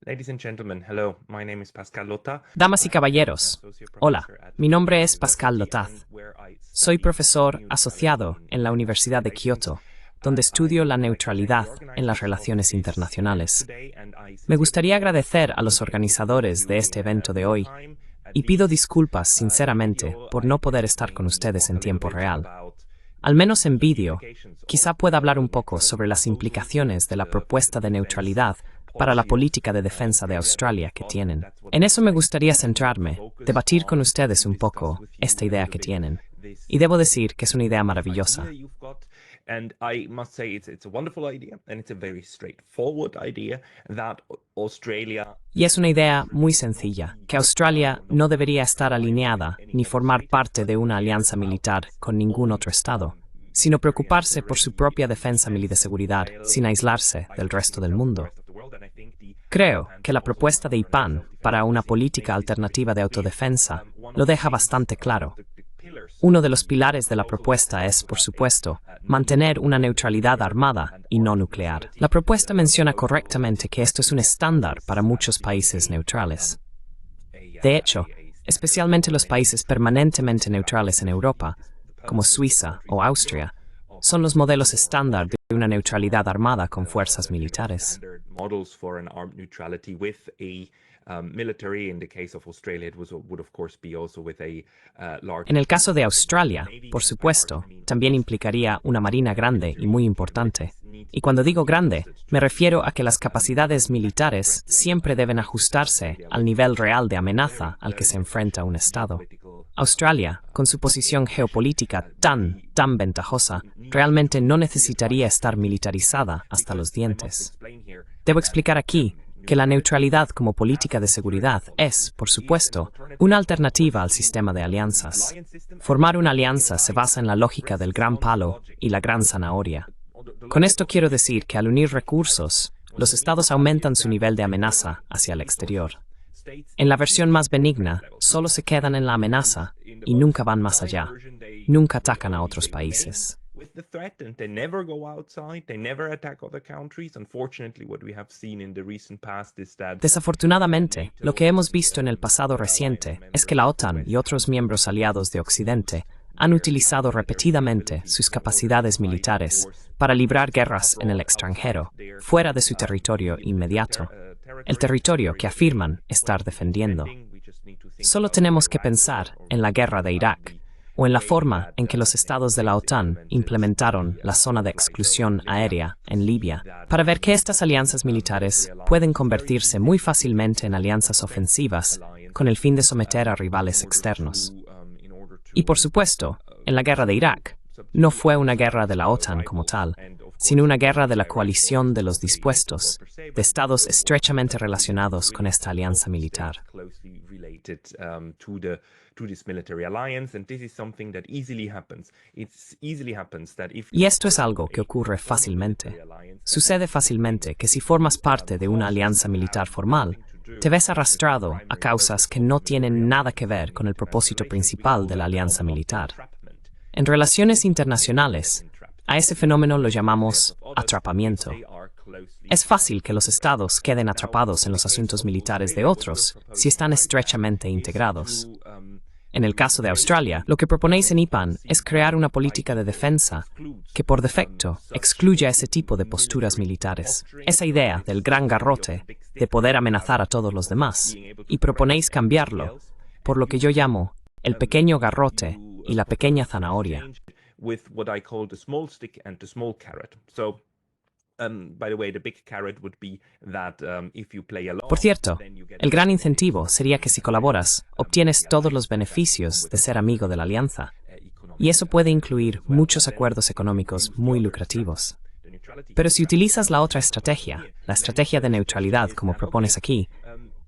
Ladies and gentlemen, hello. My name is Pascal Lotta. Damas y caballeros, hola, mi nombre es Pascal Lotaz. Soy profesor asociado en la Universidad de Kioto, donde estudio la neutralidad en las relaciones internacionales. Me gustaría agradecer a los organizadores de este evento de hoy y pido disculpas sinceramente por no poder estar con ustedes en tiempo real. Al menos en vídeo, quizá pueda hablar un poco sobre las implicaciones de la propuesta de neutralidad para la política de defensa de Australia que tienen. En eso me gustaría centrarme, debatir con ustedes un poco esta idea que tienen. Y debo decir que es una idea maravillosa. And I must say it's a wonderful idea, and it's a very straightforward idea that Australia... Y es una idea muy sencilla, que Australia no debería estar alineada ni formar parte de una alianza militar con ningún otro estado, sino preocuparse por su propia defensa y de seguridad sin aislarse del resto del mundo. Creo que la propuesta de IPAN para una política alternativa de autodefensa lo deja bastante claro. Uno de los pilares de la propuesta es, por supuesto, mantener una neutralidad armada y no nuclear. La propuesta menciona correctamente que esto es un estándar para muchos países neutrales. De hecho, especialmente los países permanentemente neutrales en Europa, como Suiza o Austria, son los modelos estándar de una neutralidad armada con fuerzas militares. En el caso de Australia, por supuesto, también implicaría una marina grande y muy importante. Y cuando digo grande, me refiero a que las capacidades militares siempre deben ajustarse al nivel real de amenaza al que se enfrenta un Estado. Australia, con su posición geopolítica tan ventajosa, realmente no necesitaría estar militarizada hasta los dientes. Debo explicar aquí que la neutralidad como política de seguridad es, por supuesto, una alternativa al sistema de alianzas. Formar una alianza se basa en la lógica del gran palo y la gran zanahoria. Con esto quiero decir que al unir recursos, los estados aumentan su nivel de amenaza hacia el exterior. En la versión más benigna, solo se quedan en la amenaza y nunca van más allá. Nunca atacan a otros países. Desafortunadamente, lo que hemos visto en el pasado reciente es que la OTAN y otros miembros aliados de Occidente han utilizado repetidamente sus capacidades militares para librar guerras en el extranjero, fuera de su territorio inmediato, el territorio que afirman estar defendiendo. Solo tenemos que pensar en la guerra de Irak, o en la forma en que los estados de la OTAN implementaron la zona de exclusión aérea en Libia, para ver que estas alianzas militares pueden convertirse muy fácilmente en alianzas ofensivas con el fin de someter a rivales externos. Y por supuesto, en la guerra de Irak, no fue una guerra de la OTAN como tal, sino una guerra de la coalición de los dispuestos, de estados estrechamente relacionados con esta alianza militar. Y esto es algo que ocurre fácilmente. Sucede fácilmente que si formas parte de una alianza militar formal, te ves arrastrado a causas que no tienen nada que ver con el propósito principal de la alianza militar. En relaciones internacionales, a ese fenómeno lo llamamos atrapamiento. Es fácil que los estados queden atrapados en los asuntos militares de otros si están estrechamente integrados. En el caso de Australia, lo que proponéis en IPAN es crear una política de defensa que por defecto excluya ese tipo de posturas militares, esa idea del gran garrote de poder amenazar a todos los demás, y proponéis cambiarlo por lo que yo llamo el pequeño garrote y la pequeña zanahoria. Por cierto, el gran incentivo sería que si colaboras, obtienes todos los beneficios de ser amigo de la alianza. Y eso puede incluir muchos acuerdos económicos muy lucrativos. Pero si utilizas la otra estrategia, la estrategia de neutralidad como propones aquí,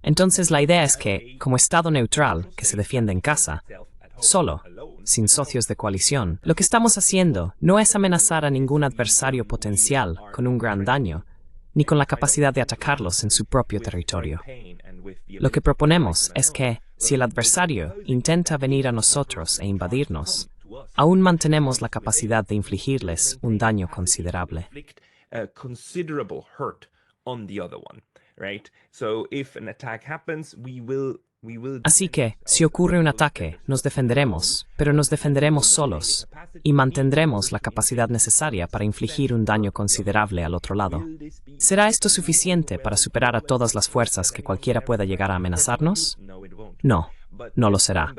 entonces la idea es que, como Estado neutral que se defiende en casa, solo, sin socios de coalición, lo que estamos haciendo no es amenazar a ningún adversario potencial con un gran daño, ni con la capacidad de atacarlos en su propio territorio. Lo que proponemos es que, si el adversario intenta venir a nosotros e invadirnos, aún mantenemos la capacidad de infligirles un daño considerable. on the other one, right? So if an attack happens, we will Así que, si ocurre un ataque, nos defenderemos, pero nos defenderemos solos y mantendremos la capacidad necesaria para infligir un daño considerable al otro lado. ¿Será esto suficiente para superar a todas las fuerzas que cualquiera pueda llegar a amenazarnos? No, no lo será.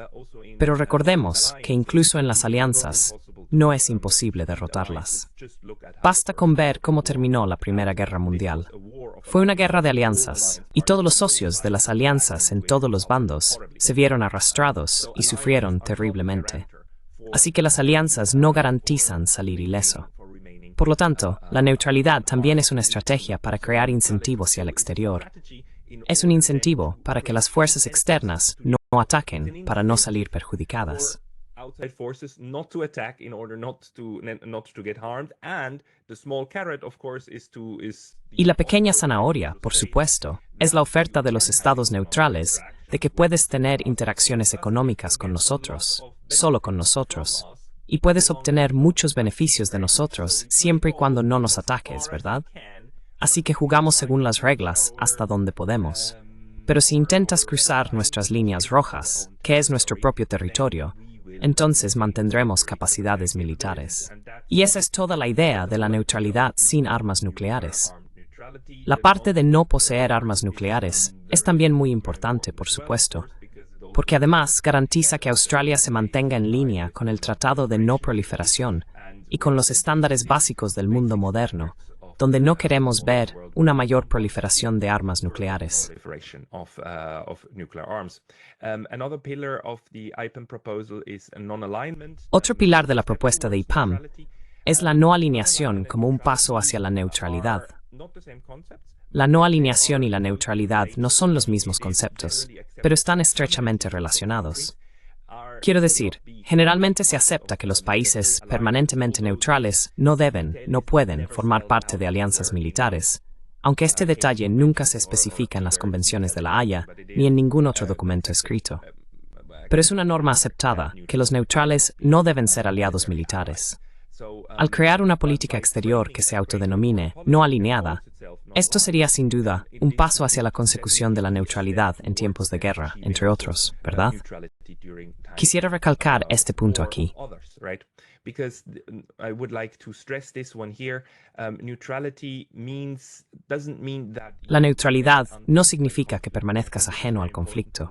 Pero recordemos que incluso en las alianzas, no es imposible derrotarlas. Basta con ver cómo terminó la Primera Guerra Mundial. Fue una guerra de alianzas, y todos los socios de las alianzas en todos los bandos se vieron arrastrados y sufrieron terriblemente. Así que las alianzas no garantizan salir ileso. Por lo tanto, la neutralidad también es una estrategia para crear incentivos hacia el exterior. Es un incentivo para que las fuerzas externas no ataquen para no salir perjudicadas. Outside forces not to attack in order not to get harmed, and the small carrot, of course, Y la pequeña zanahoria, por supuesto, es la oferta de los estados neutrales de que puedes tener interacciones económicas con nosotros, solo con nosotros, y puedes obtener muchos beneficios de nosotros siempre y cuando no nos ataques, ¿verdad? Así que jugamos según las reglas hasta donde podemos. Pero si intentas cruzar nuestras líneas rojas, que es nuestro propio territorio, entonces mantendremos capacidades militares. Y esa es toda la idea de la neutralidad sin armas nucleares. La parte de no poseer armas nucleares es también muy importante, por supuesto, porque además garantiza que Australia se mantenga en línea con el Tratado de No Proliferación y con los estándares básicos del mundo moderno, donde no queremos ver una mayor proliferación de armas nucleares. Otro pilar de la propuesta de IPAM es la no alineación como un paso hacia la neutralidad. La no alineación y la neutralidad no son los mismos conceptos, pero están estrechamente relacionados. Quiero decir, generalmente se acepta que los países permanentemente neutrales no pueden formar parte de alianzas militares, aunque este detalle nunca se especifica en las convenciones de La Haya ni en ningún otro documento escrito. Pero es una norma aceptada que los neutrales no deben ser aliados militares. Al crear una política exterior que se autodenomine no alineada, esto sería sin duda un paso hacia la consecución de la neutralidad en tiempos de guerra, entre otros, ¿verdad? Quisiera recalcar este punto aquí. La neutralidad no significa que permanezcas ajeno al conflicto.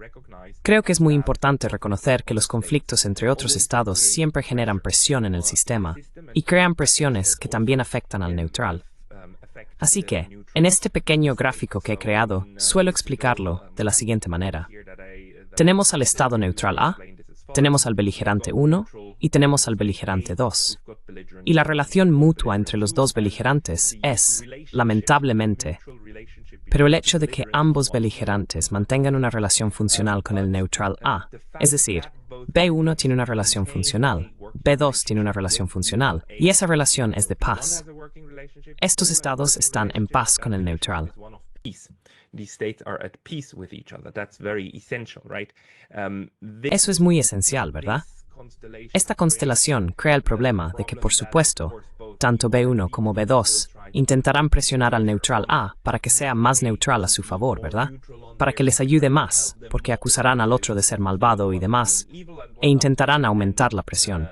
Creo que es muy importante reconocer que los conflictos entre otros estados siempre generan presión en el sistema y crean presiones que también afectan al neutral. Así que, en este pequeño gráfico que he creado, suelo explicarlo de la siguiente manera. Tenemos al estado neutral A, tenemos al beligerante 1 y tenemos al beligerante 2. Y la relación mutua entre los dos beligerantes es, lamentablemente, pero el hecho de que ambos beligerantes mantengan una relación funcional con el neutral A, es decir, B1 tiene una relación funcional, B2 tiene una relación funcional, y esa relación es de paz. Estos estados están en paz con el neutral. Eso es muy esencial, ¿verdad? Esta constelación crea el problema de que, por supuesto, tanto B1 como B2 intentarán presionar al neutral A para que sea más neutral a su favor, ¿verdad? Para que les ayude más, porque acusarán al otro de ser malvado y demás, e intentarán aumentar la presión.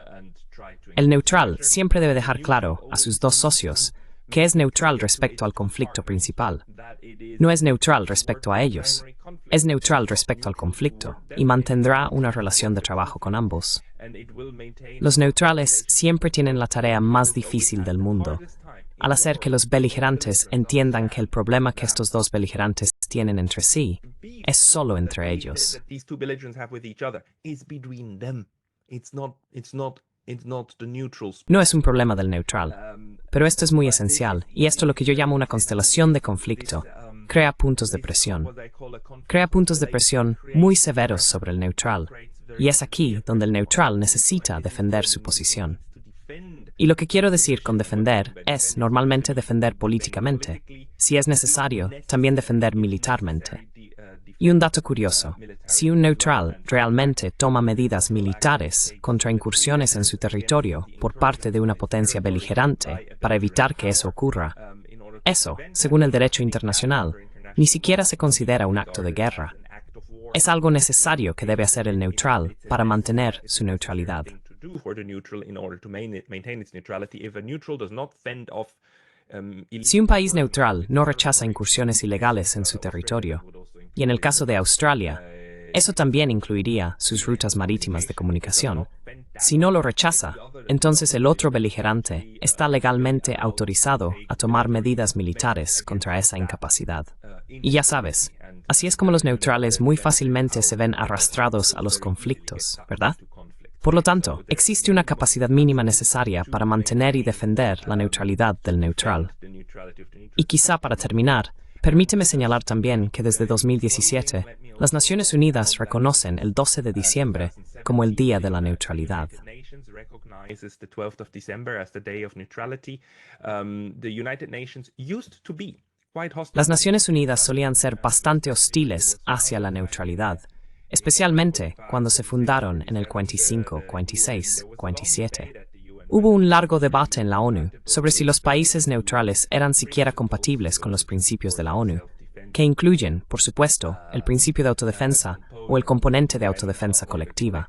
El neutral siempre debe dejar claro a sus dos socios que es neutral respecto al conflicto principal. No es neutral respecto a ellos, es neutral respecto al conflicto y mantendrá una relación de trabajo con ambos. Los neutrales siempre tienen la tarea más difícil del mundo, al hacer que los beligerantes entiendan que el problema que estos dos beligerantes tienen entre sí es solo entre ellos. No es un problema del neutral, pero esto es muy esencial, y esto es lo que yo llamo una constelación de conflicto. Crea puntos de presión. Crea puntos de presión muy severos sobre el neutral, y es aquí donde el neutral necesita defender su posición. Y lo que quiero decir con defender es normalmente defender políticamente, si es necesario, también defender militarmente. Y un dato curioso, si un neutral realmente toma medidas militares contra incursiones en su territorio por parte de una potencia beligerante para evitar que eso ocurra, Eso, según el derecho internacional, ni siquiera se considera un acto de guerra. Es algo necesario que debe hacer el neutral para mantener su neutralidad. Si un país neutral no rechaza incursiones ilegales en su territorio, y en el caso de Australia, eso también incluiría sus rutas marítimas de comunicación, si no lo rechaza, entonces el otro beligerante está legalmente autorizado a tomar medidas militares contra esa incapacidad. Y ya sabes, así es como los neutrales muy fácilmente se ven arrastrados a los conflictos, ¿verdad? Por lo tanto, existe una capacidad mínima necesaria para mantener y defender la neutralidad del neutral. Y quizá para terminar, permíteme señalar también que desde 2017, las Naciones Unidas reconocen el 12 de diciembre como el Día de la Neutralidad. Las Naciones Unidas solían ser bastante hostiles hacia la neutralidad, especialmente cuando se fundaron en el 45, 46, 47. Hubo un largo debate en la ONU sobre si los países neutrales eran siquiera compatibles con los principios de la ONU, que incluyen, por supuesto, el principio de autodefensa o el componente de autodefensa colectiva.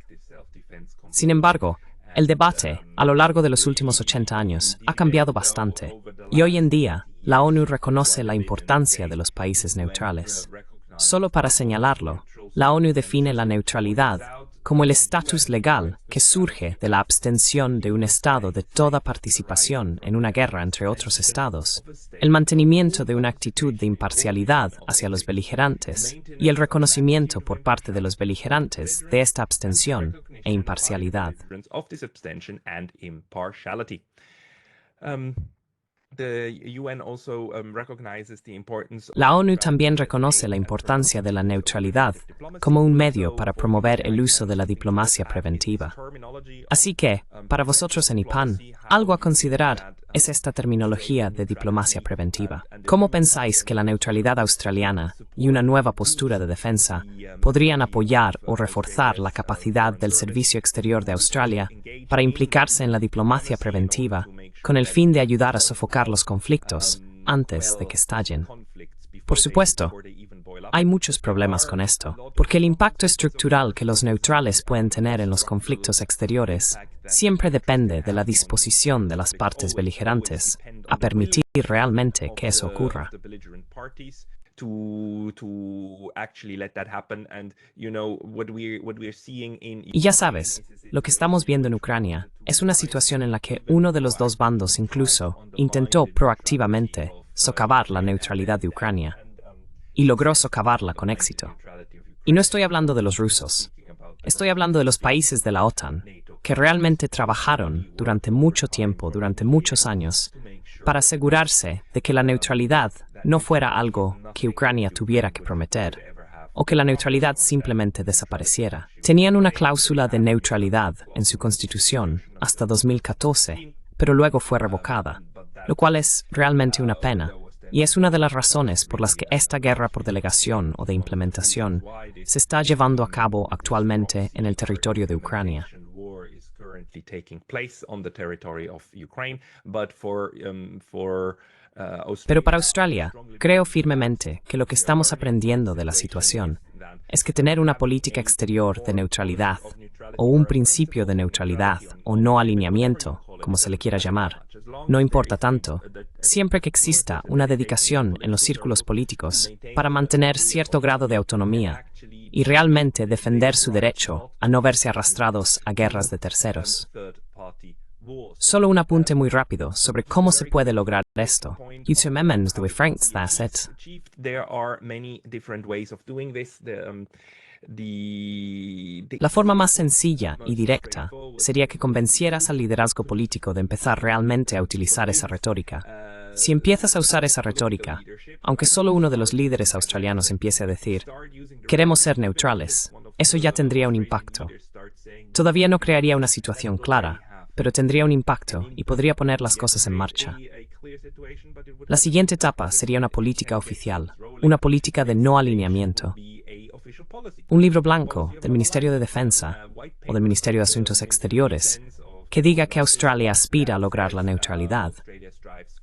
Sin embargo, el debate, a lo largo de los últimos 80 años, ha cambiado bastante, y hoy en día, la ONU reconoce la importancia de los países neutrales. Solo para señalarlo, la ONU define la neutralidad como el estatus legal que surge de la abstención de un Estado de toda participación en una guerra entre otros Estados, el mantenimiento de una actitud de imparcialidad hacia los beligerantes y el reconocimiento por parte de los beligerantes de esta abstención e imparcialidad. La ONU también reconoce la importancia de la neutralidad como un medio para promover el uso de la diplomacia preventiva. Así que, para vosotros en IPAN, algo a considerar es esta terminología de diplomacia preventiva. ¿Cómo pensáis que la neutralidad australiana y una nueva postura de defensa podrían apoyar o reforzar la capacidad del Servicio Exterior de Australia para implicarse en la diplomacia preventiva con el fin de ayudar a sofocar los conflictos antes de que estallen? Por supuesto, hay muchos problemas con esto, porque el impacto estructural que los neutrales pueden tener en los conflictos exteriores siempre depende de la disposición de las partes beligerantes a permitir realmente que eso ocurra. Y ya sabes, lo que estamos viendo en Ucrania es una situación en la que uno de los dos bandos incluso intentó proactivamente socavar la neutralidad de Ucrania y logró socavarla con éxito. Y no estoy hablando de los rusos, estoy hablando de los países de la OTAN que realmente trabajaron durante mucho tiempo, durante muchos años, para asegurarse de que la neutralidad no fuera algo que Ucrania tuviera que prometer, o que la neutralidad simplemente desapareciera. Tenían una cláusula de neutralidad en su constitución hasta 2014, pero luego fue revocada, lo cual es realmente una pena, y es una de las razones por las que esta guerra por delegación o de implementación se está llevando a cabo actualmente en el territorio de Ucrania. Pero para Australia, creo firmemente que lo que estamos aprendiendo de la situación es que tener una política exterior de neutralidad, o un principio de neutralidad, o no alineamiento, como se le quiera llamar, no importa tanto, siempre que exista una dedicación en los círculos políticos para mantener cierto grado de autonomía y realmente defender su derecho a no verse arrastrados a guerras de terceros. Solo un apunte muy rápido sobre cómo se puede lograr esto. La forma más sencilla y directa sería que convencieras al liderazgo político de empezar realmente a utilizar esa retórica. Si empiezas a usar esa retórica, aunque solo uno de los líderes australianos empiece a decir, queremos ser neutrales, eso ya tendría un impacto. Todavía no crearía una situación clara, pero tendría un impacto y podría poner las cosas en marcha. La siguiente etapa sería una política oficial, una política de no alineamiento. Un libro blanco del Ministerio de Defensa o del Ministerio de Asuntos Exteriores que diga que Australia aspira a lograr la neutralidad.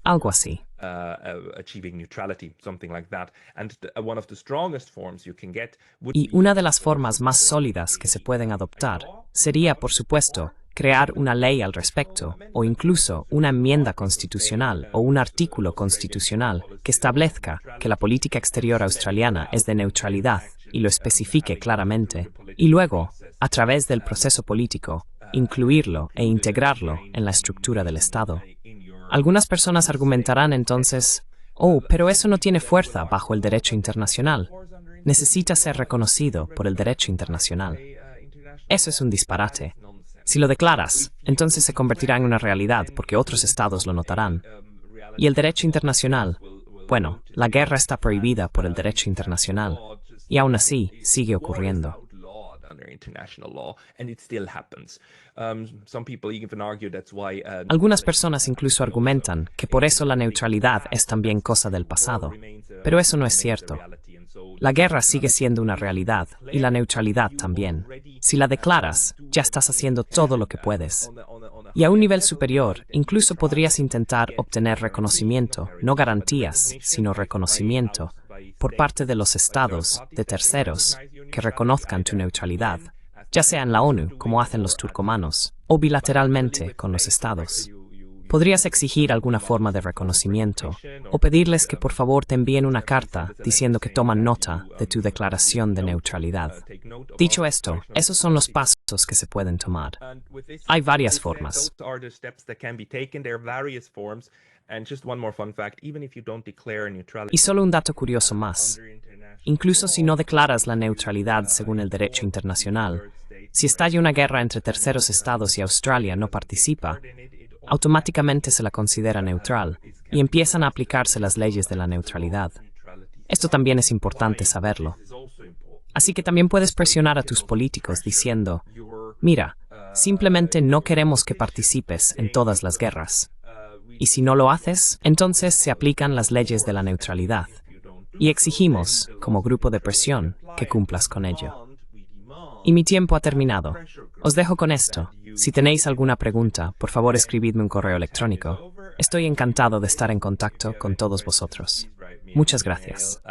Algo así. achieving neutrality, something like that. And one of the strongest forms you can get Y una de las formas más sólidas que se pueden adoptar sería, por supuesto, crear una ley al respecto, o incluso una enmienda constitucional o un artículo constitucional que establezca que la política exterior australiana es de neutralidad y lo especifique claramente, y luego, a través del proceso político, incluirlo e integrarlo en la estructura del Estado. Algunas personas argumentarán entonces, oh, pero eso no tiene fuerza bajo el derecho internacional. Necesita ser reconocido por el derecho internacional. Eso es un disparate. Si lo declaras, entonces se convertirá en una realidad porque otros estados lo notarán. Y el derecho internacional, bueno, la guerra está prohibida por el derecho internacional. Y aún así, sigue ocurriendo. Algunas personas incluso argumentan que por eso la neutralidad es también cosa del pasado, pero eso no es cierto. La guerra sigue siendo una realidad y la neutralidad también. Si la declaras, ya estás haciendo todo lo que puedes. Y a un nivel superior, incluso podrías intentar obtener reconocimiento, no garantías, sino reconocimiento, por parte de los estados, de terceros, que reconozcan tu neutralidad, ya sea en la ONU, como hacen los turcomanos, o bilateralmente con los estados. Podrías exigir alguna forma de reconocimiento, o pedirles que por favor te envíen una carta diciendo que toman nota de tu declaración de neutralidad. Dicho esto, esos son los pasos que se pueden tomar. Hay varias formas. Y solo un dato curioso más. Incluso si no declaras la neutralidad según el derecho internacional, si estalla una guerra entre terceros estados y Australia no participa, automáticamente se la considera neutral y empiezan a aplicarse las leyes de la neutralidad. Esto también es importante saberlo. Así que también puedes presionar a tus políticos diciendo, mira, simplemente no queremos que participes en todas las guerras. Y si no lo haces, entonces se aplican las leyes de la neutralidad. Y exigimos, como grupo de presión, que cumplas con ello. Y mi tiempo ha terminado. Os dejo con esto. Si tenéis alguna pregunta, por favor escribidme un correo electrónico. Estoy encantado de estar en contacto con todos vosotros. Muchas gracias.